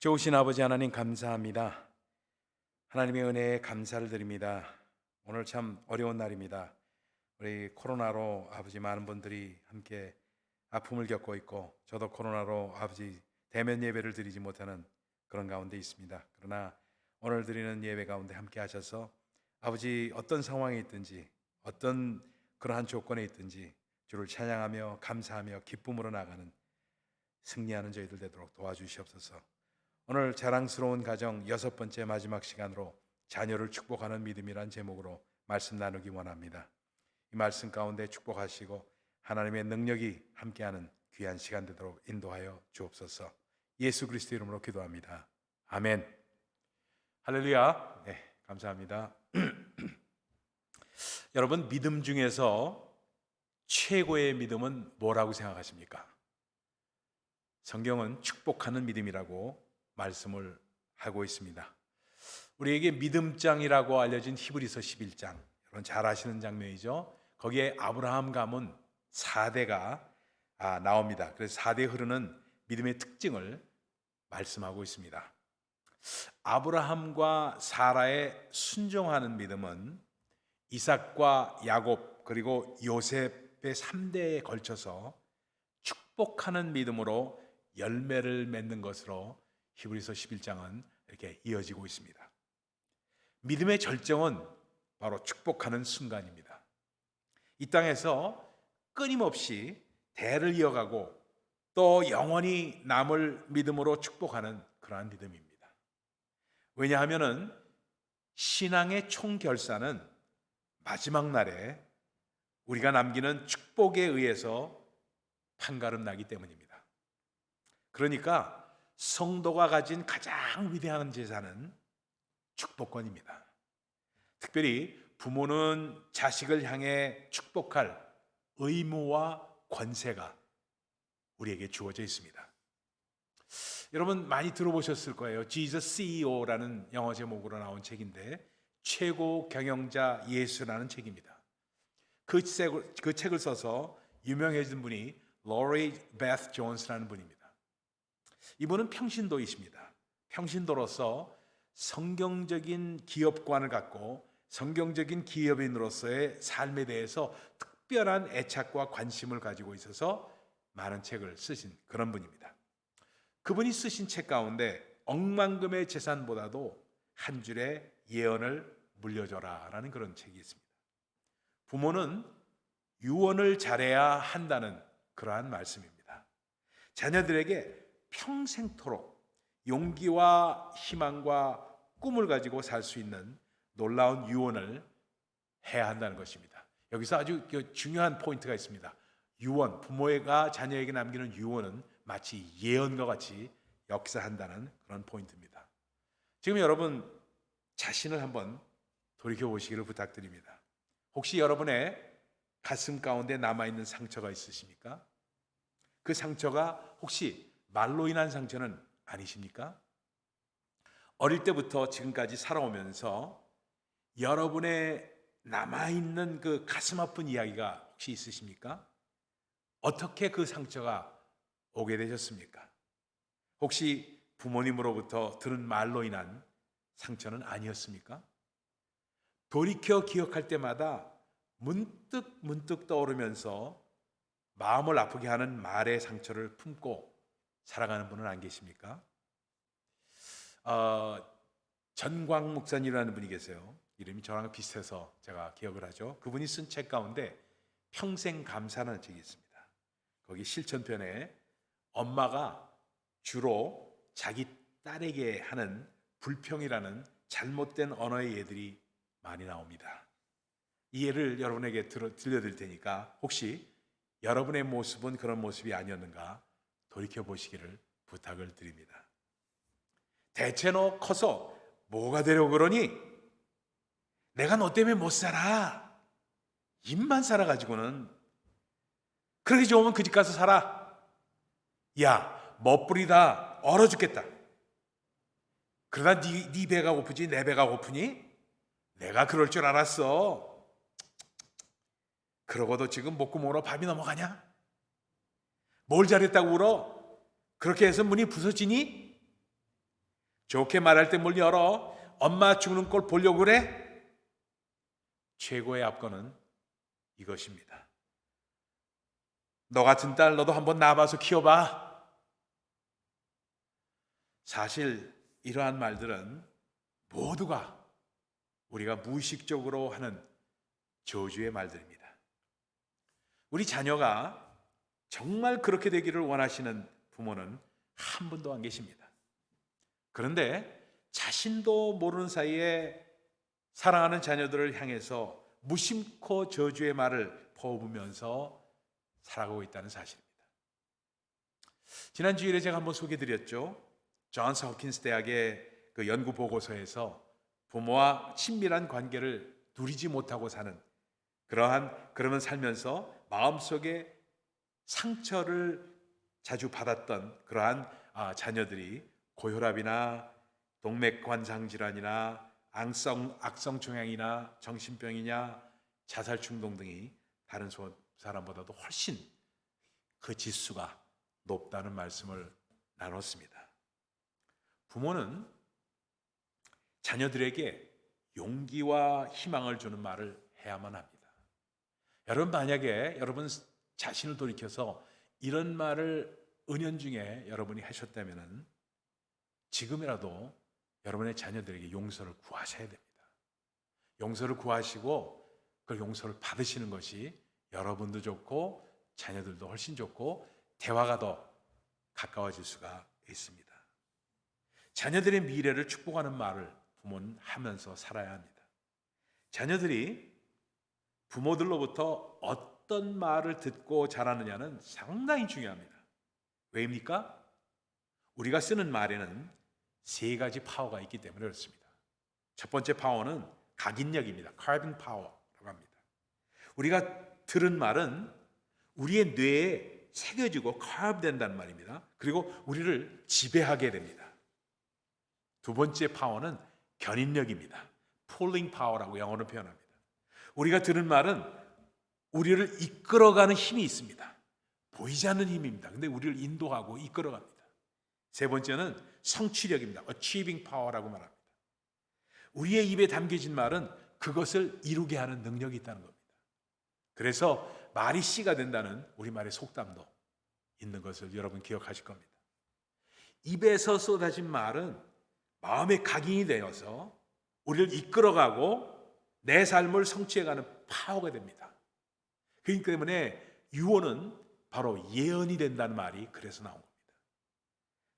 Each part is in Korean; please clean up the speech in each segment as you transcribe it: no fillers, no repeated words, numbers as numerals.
좋으신 아버지 하나님 감사합니다. 하나님의 은혜에 감사를 드립니다. 오늘 참 어려운 날입니다. 우리 코로나로 아버지 많은 분들이 함께 아픔을 겪고 있고, 저도 코로나로 아버지 대면 예배를 드리지 못하는 그런 가운데 있습니다. 그러나 오늘 드리는 예배 가운데 함께 하셔서 아버지 어떤 상황에 있든지 어떤 그러한 조건에 있든지 주를 찬양하며 감사하며 기쁨으로 나가는 승리하는 저희들 되도록 도와주시옵소서. 오늘 자랑스러운 가정 여섯 번째 마지막 시간으로 자녀를 축복하는 믿음이란 제목으로 말씀 나누기 원합니다. 이 말씀 가운데 축복하시고 하나님의 능력이 함께하는 귀한 시간 되도록 인도하여 주옵소서. 예수 그리스도 이름으로 기도합니다. 아멘. 할렐루야. 네, 감사합니다. 여러분, 믿음 중에서 최고의 믿음은 뭐라고 생각하십니까? 성경은 축복하는 믿음이라고 말씀을 하고 있습니다. 우리에게 믿음장이라고 알려진 히브리서 11장, 여러분 잘 아시는 장면이죠. 거기에 아브라함 가문 4대가 나옵니다. 그래서 4대 흐르는 믿음의 특징을 말씀하고 있습니다. 아브라함과 사라의 순종하는 믿음은 이삭과 야곱 그리고 요셉의 3대에 걸쳐서 축복하는 믿음으로 열매를 맺는 것으로 히브리서 11장은 이렇게 이어지고 있습니다. 믿음의 절정은 바로 축복하는 순간입니다. 이 땅에서 끊임없이 대를 이어가고 또 영원히 남을 믿음으로 축복하는 그러한 믿음입니다. 왜냐하면 신앙의 총결산은 마지막 날에 우리가 남기는 축복에 의해서 판가름 나기 때문입니다. 그러니까 성도가 가진 가장 위대한 재산은 축복권입니다. 특별히 부모는 자식을 향해 축복할 의무와 권세가 우리에게 주어져 있습니다. 여러분 많이 들어보셨을 거예요. Jesus CEO라는 영어 제목으로 나온 책인데, 최고 경영자 예수라는 책입니다. 그 책을 써서 유명해진 분이 로리 베스 존스라는 분입니다. 이분은 평신도이십니다. 평신도로서 성경적인 기업관을 갖고 성경적인 기업인으로서의 삶에 대해서 특별한 애착과 관심을 가지고 있어서 많은 책을 쓰신 그런 분입니다. 그분이 쓰신 책 가운데 억만금의 재산보다도 한 줄의 예언을 물려줘라 라는 그런 책이 있습니다. 부모는 유언을 잘해야 한다는 그러한 말씀입니다. 자녀들에게 평생토록 용기와 희망과 꿈을 가지고 살 수 있는 놀라운 유언을 해야 한다는 것입니다. 여기서 아주 중요한 포인트가 있습니다. 유언, 부모가 자녀에게 남기는 유언은 마치 예언과 같이 역사한다는 그런 포인트입니다. 지금 여러분 자신을 한번 돌이켜보시기를 부탁드립니다. 혹시 여러분의 가슴 가운데 남아있는 상처가 있으십니까? 그 상처가 혹시 말로 인한 상처는 아니십니까? 어릴 때부터 지금까지 살아오면서 여러분의 남아있는 그 가슴 아픈 이야기가 혹시 있으십니까? 어떻게 그 상처가 오게 되셨습니까? 혹시 부모님으로부터 들은 말로 인한 상처는 아니었습니까? 돌이켜 기억할 때마다 문득 떠오르면서 마음을 아프게 하는 말의 상처를 품고 살아가는 분은 안 계십니까? 전광 목사님이라는 분이 계세요. 이름이 저랑 비슷해서 제가 기억을 하죠. 그분이 쓴 책 가운데 평생 감사라는 책이 있습니다. 거기 실천편에 엄마가 주로 자기 딸에게 하는 불평이라는 잘못된 언어의 예들이 많이 나옵니다. 이 예를 여러분에게 들려드릴 테니까 혹시 여러분의 모습은 그런 모습이 아니었는가 돌이켜보시기를 부탁을 드립니다. 대체 너 커서 뭐가 되려고 그러니? 내가 너 때문에 못 살아. 입만 살아가지고는. 그렇게 좋으면 그 집 가서 살아. 야, 멋부리다. 얼어 죽겠다. 그러다 네 배가 고프지 내 배가 고프니? 내가 그럴 줄 알았어. 그러고도 지금 목구멍으로 밥이 넘어가냐? 뭘 잘했다고 울어? 그렇게 해서 문이 부서지니? 좋게 말할 때 문 열어. 엄마 죽는 꼴 보려고 그래? 최고의 압권은 이것입니다. 너 같은 딸 너도 한번 낳아봐서 키워봐. 사실 이러한 말들은 모두가 우리가 무의식적으로 하는 저주의 말들입니다. 우리 자녀가 정말 그렇게 되기를 원하시는 부모는 한 분도 안 계십니다. 그런데 자신도 모르는 사이에 사랑하는 자녀들을 향해서 무심코 저주의 말을 퍼부으면서 살아가고 있다는 사실입니다. 지난 주일에 제가 한번 소개해드렸죠. 존스 홉킨스 대학의 그 연구 보고서에서 부모와 친밀한 관계를 누리지 못하고 사는 그러면 살면서 마음속에 상처를 자주 받았던 그러한 자녀들이 고혈압이나 동맥관상 질환이나 악성 종양이나 정신병이냐 자살 충동 등이 다른 사람보다도 훨씬 그 지수가 높다는 말씀을 나눴습니다. 부모는 자녀들에게 용기와 희망을 주는 말을 해야만 합니다. 여러분, 만약에 여러분 자신을 돌이켜서 이런 말을 은연중에 여러분이 하셨다면 지금이라도 여러분의 자녀들에게 용서를 구하셔야 됩니다. 용서를 구하시고 그 용서를 받으시는 것이 여러분도 좋고 자녀들도 훨씬 좋고 대화가 더 가까워질 수가 있습니다. 자녀들의 미래를 축복하는 말을 부모는 하면서 살아야 합니다. 자녀들이 부모들로부터 어떤 말을 듣고 자라느냐는 상당히 중요합니다. 왜입니까? 우리가 쓰는 말에는 세 가지 파워가 있기 때문에 그렇습니다. 첫 번째 파워는 각인력입니다. 카빙 파워라고 합니다. 우리가 들은 말은 우리의 뇌에 새겨지고 카빙된다는 말입니다. 그리고 우리를 지배하게 됩니다. 두 번째 파워는 견인력입니다. 폴링 파워라고 영어로 표현합니다. 우리가 들은 말은 우리를 이끌어가는 힘이 있습니다. 보이지 않는 힘입니다. 근데 우리를 인도하고 이끌어갑니다. 세 번째는 성취력입니다. achieving power라고 말합니다. 우리의 입에 담겨진 말은 그것을 이루게 하는 능력이 있다는 겁니다. 그래서 말이 씨가 된다는 우리말의 속담도 있는 것을 여러분 기억하실 겁니다. 입에서 쏟아진 말은 마음의 각인이 되어서 우리를 이끌어가고 내 삶을 성취해가는 파워가 됩니다. 그렇기 때문에 유언은 바로 예언이 된다는 말이 그래서 나온 겁니다.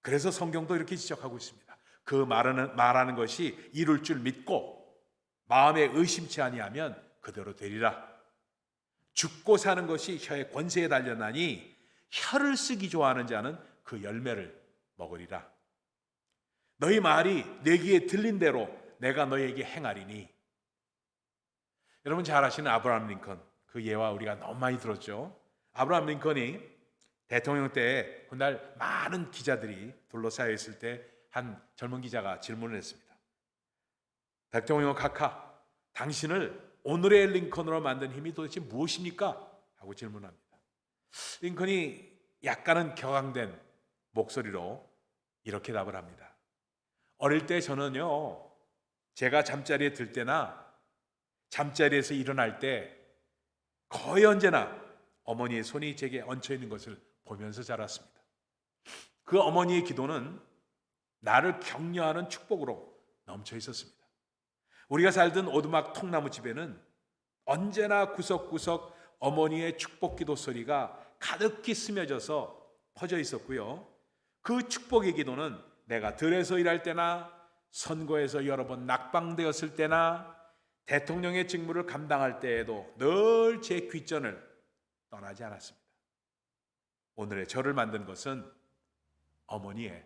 그래서 성경도 이렇게 지적하고 있습니다. 그 말하는 것이 이룰 줄 믿고 마음에 의심치 아니하면 그대로 되리라. 죽고 사는 것이 혀의 권세에 달렸나니 혀를 쓰기 좋아하는 자는 그 열매를 먹으리라. 너희 말이 내 귀에 들린 대로 내가 너희에게 행하리니. 여러분 잘 아시는 아브라함 링컨, 그 예와 우리가 너무 많이 들었죠. 아브라함 링컨이 대통령 때 그날 많은 기자들이 둘러싸여 있을 때 한 젊은 기자가 질문을 했습니다. 대통령 카카, 당신을 오늘의 링컨으로 만든 힘이 도대체 무엇입니까? 하고 질문합니다. 링컨이 약간은 격앙된 목소리로 이렇게 답을 합니다. 어릴 때 저는요, 제가 잠자리에 들 때나 잠자리에서 일어날 때 거의 언제나 어머니의 손이 제게 얹혀 있는 것을 보면서 자랐습니다. 그 어머니의 기도는 나를 격려하는 축복으로 넘쳐 있었습니다. 우리가 살던 오두막 통나무 집에는 언제나 구석구석 어머니의 축복 기도 소리가 가득히 스며져서 퍼져 있었고요. 그 축복의 기도는 내가 들에서 일할 때나 선거에서 여러 번 낙방되었을 때나 대통령의 직무를 감당할 때에도 늘 제 귓전을 떠나지 않았습니다. 오늘의 저를 만든 것은 어머니의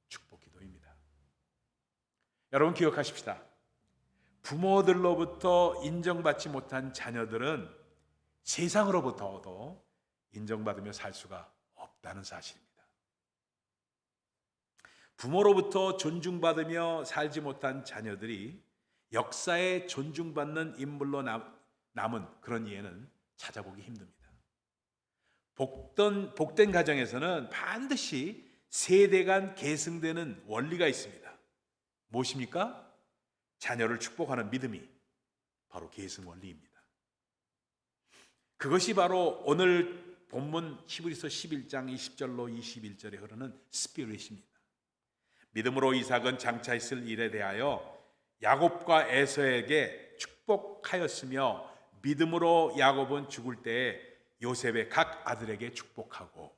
축복 기도입니다. 여러분 기억하십시다. 부모들로부터 인정받지 못한 자녀들은 세상으로부터도 인정받으며 살 수가 없다는 사실입니다. 부모로부터 존중받으며 살지 못한 자녀들이 역사에 존중받는 인물로 남은 그런 예는 찾아보기 힘듭니다. 복된 가정에서는 반드시 세대 간 계승되는 원리가 있습니다. 무엇입니까? 자녀를 축복하는 믿음이 바로 계승 원리입니다. 그것이 바로 오늘 본문 히브리서 11장 20절로 21절에 흐르는 스피릿입니다. 믿음으로 이삭은 장차 있을 일에 대하여 야곱과 에서에게 축복하였으며 믿음으로 야곱은 죽을 때에 요셉의 각 아들에게 축복하고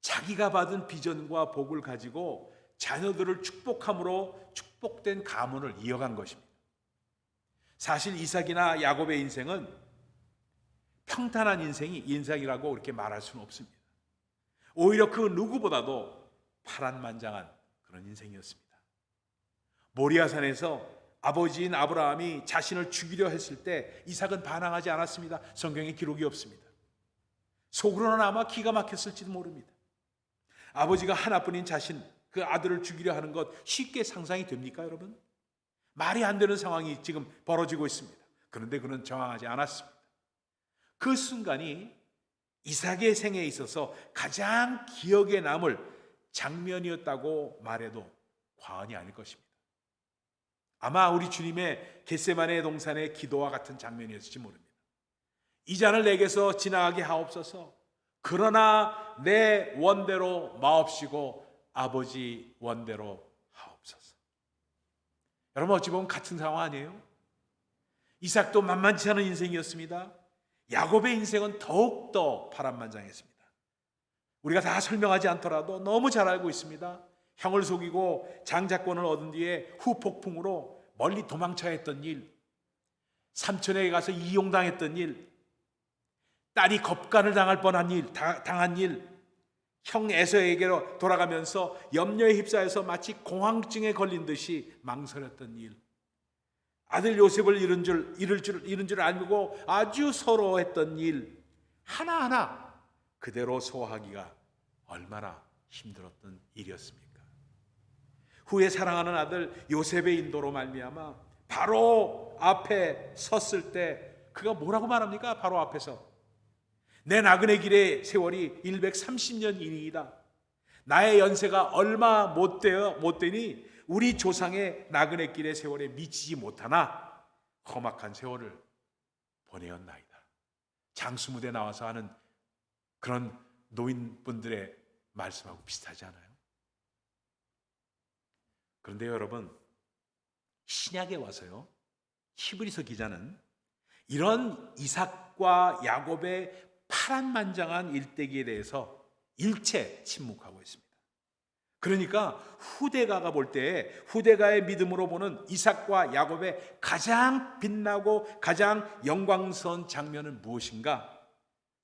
자기가 받은 비전과 복을 가지고 자녀들을 축복함으로 축복된 가문을 이어간 것입니다. 사실 이삭이나 야곱의 인생은 평탄한 인생이라고 그렇게 말할 수는 없습니다. 오히려 그 누구보다도 파란만장한 그런 인생이었습니다. 모리아산에서 아버지인 아브라함이 자신을 죽이려 했을 때 이삭은 반항하지 않았습니다. 성경에 기록이 없습니다. 속으로는 아마 기가 막혔을지도 모릅니다. 아버지가 하나뿐인 자신, 그 아들을 죽이려 하는 것 쉽게 상상이 됩니까, 여러분? 말이 안 되는 상황이 지금 벌어지고 있습니다. 그런데 그는 저항하지 않았습니다. 그 순간이 이삭의 생애에 있어서 가장 기억에 남을 장면이었다고 말해도 과언이 아닐 것입니다. 아마 우리 주님의 겟세마네 동산의 기도와 같은 장면이었을지 모릅니다. 이 잔을 내게서 지나가게 하옵소서. 그러나 내 원대로 마옵시고 아버지 원대로 하옵소서. 여러분, 어찌 보면 같은 상황 아니에요? 이삭도 만만치 않은 인생이었습니다. 야곱의 인생은 더욱더 파란만장했습니다. 우리가 다 설명하지 않더라도 너무 잘 알고 있습니다. 형을 속이고 장자권을 얻은 뒤에 후폭풍으로 멀리 도망쳐야 했던 일, 삼촌에게 가서 이용당했던 일, 딸이 겁간을 당한 일, 형 에서에게로 돌아가면서 염려에 휩싸여서 마치 공황증에 걸린 듯이 망설였던 일, 아들 요셉을 잃은 줄 알고 아주 서러워했던 일 하나하나 그대로 소화하기가 얼마나 힘들었던 일이었습니까? 후에 사랑하는 아들 요셉의 인도로 말미암아 바로 앞에 섰을 때 그가 뭐라고 말합니까? 바로 앞에서 내 나그네 길의 세월이 130년이니이다. 나의 연세가 얼마 못 되니 우리 조상의 나그네 길의 세월에 미치지 못하나 험악한 세월을 보내었나이다. 장수무대 나와서 하는 그런 노인분들의 말씀하고 비슷하지 않아요? 그런데 여러분, 신약에 와서요, 히브리서 기자는 이런 이삭과 야곱의 파란만장한 일대기에 대해서 일체 침묵하고 있습니다. 그러니까 후대가가 볼 때 후대가의 믿음으로 보는 이삭과 야곱의 가장 빛나고 가장 영광스러운 장면은 무엇인가?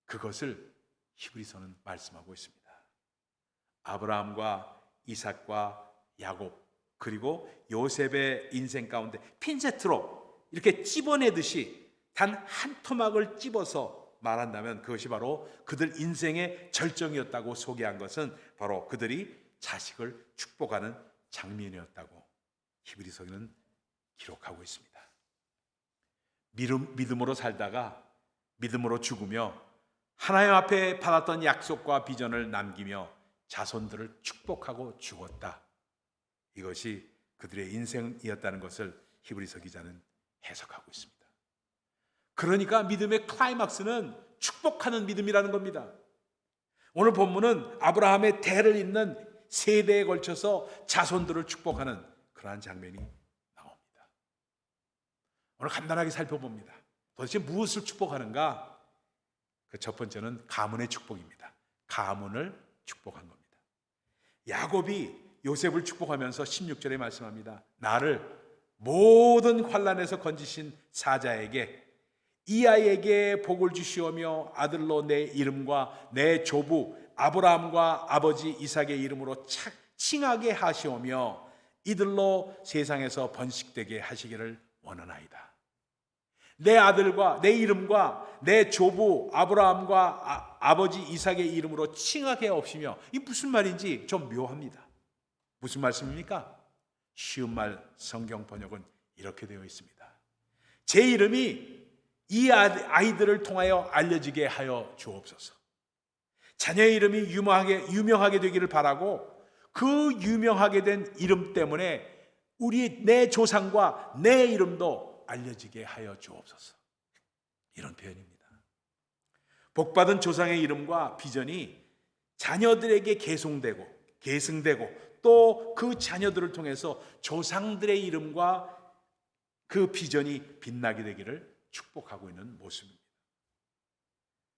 그것을 히브리서는 말씀하고 있습니다. 아브라함과 이삭과 야곱, 그리고 요셉의 인생 가운데 핀셋으로 이렇게 찝어내듯이 단 한 토막을 찝어서 말한다면 그것이 바로 그들 인생의 절정이었다고 소개한 것은 바로 그들이 자식을 축복하는 장면이었다고 히브리서는 기록하고 있습니다. 믿음으로 살다가 믿음으로 죽으며 하나님 앞에 받았던 약속과 비전을 남기며 자손들을 축복하고 죽었다. 이것이 그들의 인생이었다는 것을 히브리서 기자는 해석하고 있습니다. 그러니까 믿음의 클라이막스는 축복하는 믿음이라는 겁니다. 오늘 본문은 아브라함의 대를 잇는 세대에 걸쳐서 자손들을 축복하는 그러한 장면이 나옵니다. 오늘 간단하게 살펴봅니다. 도대체 무엇을 축복하는가? 그 첫 번째는 가문의 축복입니다. 가문을 축복한 겁니다. 야곱이 요셉을 축복하면서 16절에 말씀합니다. 나를 모든 환난에서 건지신 사자에게 이 아이에게 복을 주시오며 아들로 내 이름과 내 조부 아브라함과 아버지 이삭의 이름으로 칭하게 하시오며 이들로 세상에서 번식되게 하시기를 원하나이다. 내 아들과 내 이름과 내 조부 아브라함과 아버지 이삭의 이름으로 칭하게 없이며, 이 무슨 말인지 좀 묘합니다. 무슨 말씀입니까? 쉬운 말 성경 번역은 이렇게 되어 있습니다. 제 이름이 이 아이들을 통하여 알려지게 하여 주옵소서. 자녀의 이름이 유명하게 되기를 바라고 그 유명하게 된 이름 때문에 내 조상과 내 이름도 알려지게 하여 주옵소서. 이런 표현입니다. 복받은 조상의 이름과 비전이 자녀들에게 계승되고 또 그 자녀들을 통해서 조상들의 이름과 그 비전이 빛나게 되기를 축복하고 있는 모습입니다.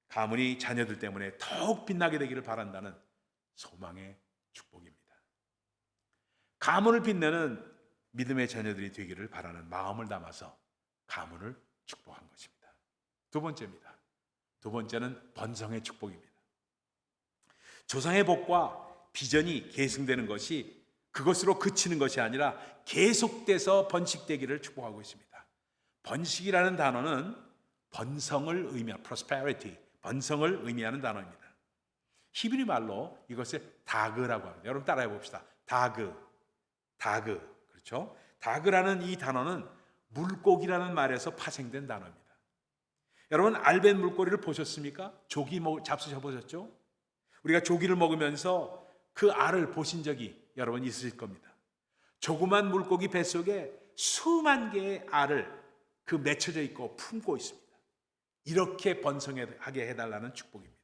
가문이 자녀들 때문에 더욱 빛나게 되기를 바란다는 소망의 축복입니다. 가문을 빛내는 믿음의 자녀들이 되기를 바라는 마음을 담아서 가문을 축복한 것입니다. 두 번째입니다. 두 번째는 번성의 축복입니다. 조상의 복과 비전이 계승되는 것이 그것으로 그치는 것이 아니라 계속돼서 번식되기를 축복하고 있습니다. 번식이라는 단어는 번성을 의미하는 prosperity, 번성을 의미하는 단어입니다. 히브리 말로 이것을 다그라고 합니다. 여러분 따라해 봅시다. 다그. 그렇죠? 다그라는 이 단어는 물고기라는 말에서 파생된 단어입니다. 여러분 알벤 물고기를 보셨습니까? 조기 잡수셔 보셨죠? 우리가 조기를 먹으면서 그 알을 보신 적이 여러분 있으실 겁니다. 조그만 물고기 뱃속에 수만 개의 알을 그 맺혀져 있고 품고 있습니다. 이렇게 번성하게 해달라는 축복입니다.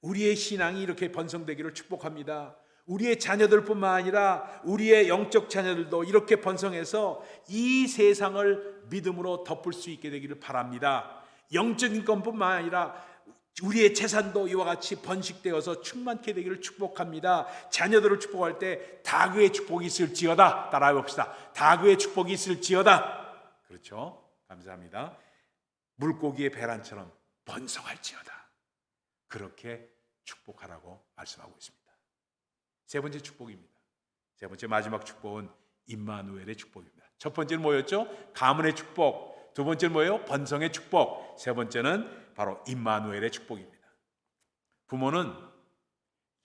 우리의 신앙이 이렇게 번성되기를 축복합니다. 우리의 자녀들뿐만 아니라 우리의 영적 자녀들도 이렇게 번성해서 이 세상을 믿음으로 덮을 수 있게 되기를 바랍니다. 영적인 것뿐만 아니라 우리의 재산도 이와 같이 번식되어서 충만케 되기를 축복합니다. 자녀들을 축복할 때 다그의 축복이 있을지어다. 따라해 봅시다. 다그의 축복이 있을지어다. 그렇죠? 감사합니다. 물고기의 배란처럼 번성할지어다. 그렇게 축복하라고 말씀하고 있습니다. 세 번째 축복입니다. 세 번째 마지막 축복은 임마누엘의 축복입니다. 첫 번째는 뭐였죠? 가문의 축복. 두 번째는 뭐예요? 번성의 축복. 세 번째는 바로 임마누엘의 축복입니다. 부모는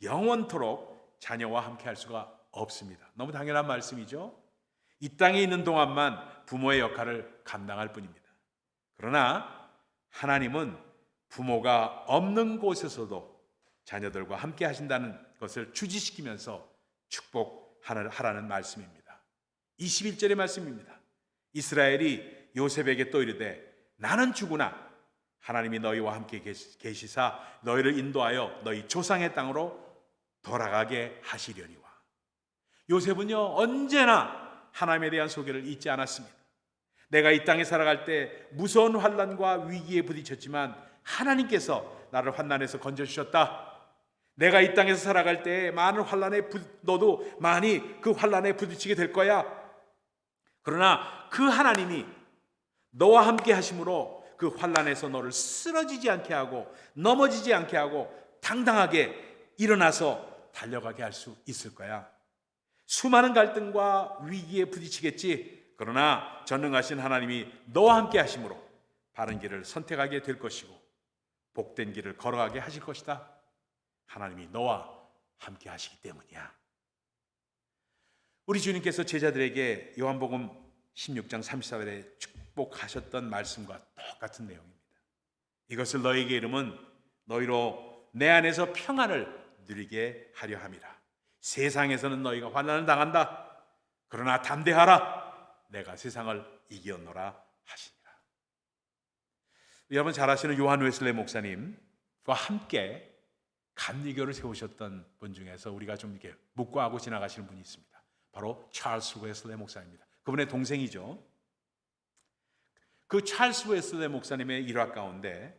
영원토록 자녀와 함께 할 수가 없습니다. 너무 당연한 말씀이죠. 이 땅에 있는 동안만 부모의 역할을 감당할 뿐입니다. 그러나 하나님은 부모가 없는 곳에서도 자녀들과 함께 하신다는 것을 주지시키면서 축복하라는 말씀입니다. 21절의 말씀입니다. 이스라엘이 요셉에게 또 이르되 나는 죽으나 하나님이 너희와 함께 계시사 너희를 인도하여 너희 조상의 땅으로 돌아가게 하시려니와. 요셉은요 언제나 하나님에 대한 소개를 잊지 않았습니다. 내가 이 땅에 살아갈 때 무서운 환난과 위기에 부딪혔지만 하나님께서 나를 환난에서 건져주셨다. 내가 이 땅에서 살아갈 때 많은 환난에 너도 많이 그 환난에 부딪히게 될 거야. 그러나 그 하나님이 너와 함께 하심으로 그 환난에서 너를 쓰러지지 않게 하고 넘어지지 않게 하고 당당하게 일어나서 달려가게 할 수 있을 거야. 수많은 갈등과 위기에 부딪히겠지. 그러나 전능하신 하나님이 너와 함께 하심으로 바른 길을 선택하게 될 것이고 복된 길을 걸어가게 하실 것이다. 하나님이 너와 함께 하시기 때문이야. 우리 주님께서 제자들에게 요한복음 16장 34절에 축복하셨던 말씀과 똑같은 내용입니다. 이것을 너희에게 이름은 너희로 내 안에서 평안을 누리게 하려 함이라. 세상에서는 너희가 환난을 당한다. 그러나 담대하라. 내가 세상을 이겼노라 하시니라. 여러분 잘 아시는 요한 웨슬레 목사님과 함께 감리교를 세우셨던 분 중에서 우리가 좀 이렇게 묵과하고 지나가시는 분이 있습니다. 바로 찰스 웨슬레 목사입니다. 그분의 동생이죠. 그 찰스 웨슬레 목사님의 일화 가운데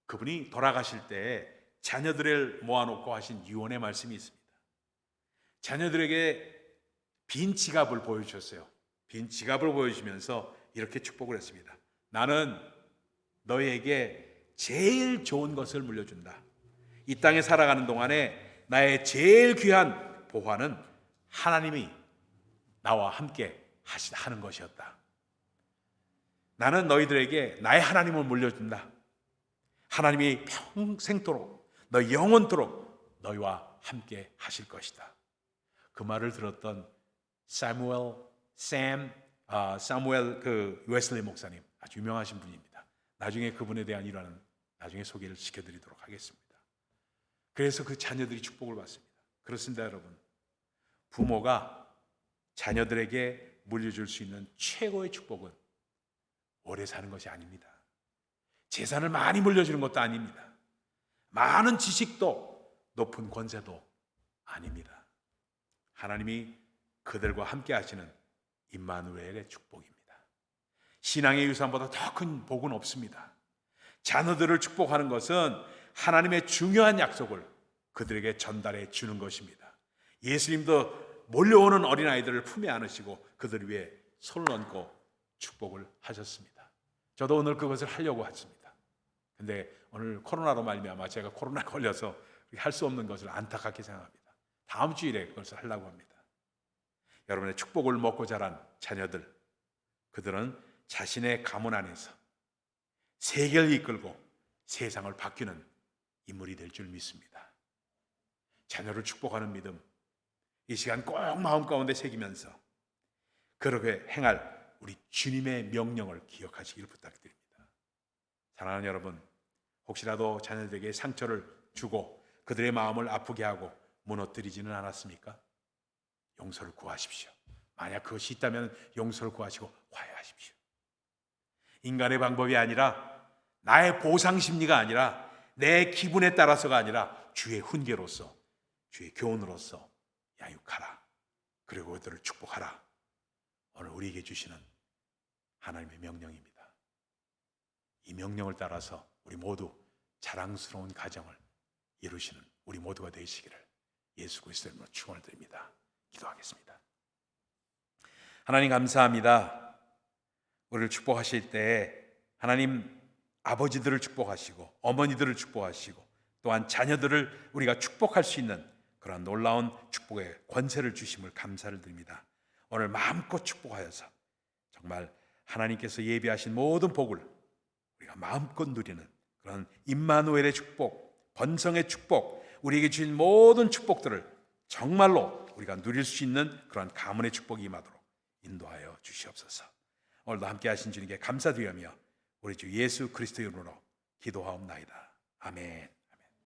그분이 돌아가실 때 자녀들을 모아놓고 하신 유언의 말씀이 있습니다. 자녀들에게 빈 지갑을 보여주셨어요. 빈 지갑을 보여주면서 이렇게 축복을 했습니다. 나는 너희에게 제일 좋은 것을 물려준다. 이 땅에 살아가는 동안에 나의 제일 귀한 보화는 하나님이 나와 함께 하는 것이었다. 나는 너희들에게 나의 하나님을 물려준다. 하나님이 평생토록 너희 영원토록 너희와 함께 하실 것이다. 그 말을 들었던 사무엘 그 웨슬리 목사님, 아주 유명하신 분입니다. 나중에 그분에 대한 일화는 나중에 소개를 시켜드리도록 하겠습니다. 그래서 그 자녀들이 축복을 받습니다. 그렇습니다, 여러분. 부모가 자녀들에게 물려줄 수 있는 최고의 축복은 오래 사는 것이 아닙니다. 재산을 많이 물려주는 것도 아닙니다. 많은 지식도 높은 권세도 아닙니다. 하나님이 그들과 함께 하시는 임마누엘의 축복입니다. 신앙의 유산보다 더 큰 복은 없습니다. 자녀들을 축복하는 것은 하나님의 중요한 약속을 그들에게 전달해 주는 것입니다. 예수님도 몰려오는 어린아이들을 품에 안으시고 그들 위해 손을 얹고 축복을 하셨습니다. 저도 오늘 그것을 하려고 했습니다. 근데 오늘 코로나로 말미암아 제가 코로나에 걸려서 할 수 없는 것을 안타깝게 생각합니다. 다음 주일에 그것을 하려고 합니다. 여러분의 축복을 먹고 자란 자녀들, 그들은 자신의 가문 안에서 세계를 이끌고 세상을 바뀌는 인물이 될 줄 믿습니다. 자녀를 축복하는 믿음, 이 시간 꼭 마음 가운데 새기면서 그렇게 행할 우리 주님의 명령을 기억하시길 부탁드립니다. 사랑하는 여러분, 혹시라도 자녀들에게 상처를 주고 그들의 마음을 아프게 하고 무너뜨리지는 않았습니까? 용서를 구하십시오. 만약 그것이 있다면 용서를 구하시고 화해하십시오. 인간의 방법이 아니라, 나의 보상 심리가 아니라, 내 기분에 따라서가 아니라 주의 훈계로서, 주의 교훈으로서 양육하라. 그리고 그들을 축복하라. 오늘 우리에게 주시는 하나님의 명령입니다. 이 명령을 따라서 우리 모두 자랑스러운 가정을 이루시는 우리 모두가 되시기를 예수 그리스도의 이름으로 축원을 드립니다. 기도하겠습니다. 하나님 감사합니다. 우리를 축복하실 때 하나님 아버지들을 축복하시고 어머니들을 축복하시고 또한 자녀들을 우리가 축복할 수 있는 그런 놀라운 축복의 권세를 주심을 감사를 드립니다. 오늘 마음껏 축복하여서 정말 하나님께서 예비하신 모든 복을 우리가 마음껏 누리는 그런 임마누엘의 축복, 번성의 축복, 우리에게 주신 모든 축복들을 정말로 우리가 누릴 수 있는 그런 가문의 축복이 임하도록 인도하여 주시옵소서. 오늘도 함께 하신 주님께 감사드리며 우리 주 예수 그리스도의 이름으로 기도하옵나이다. 아멘.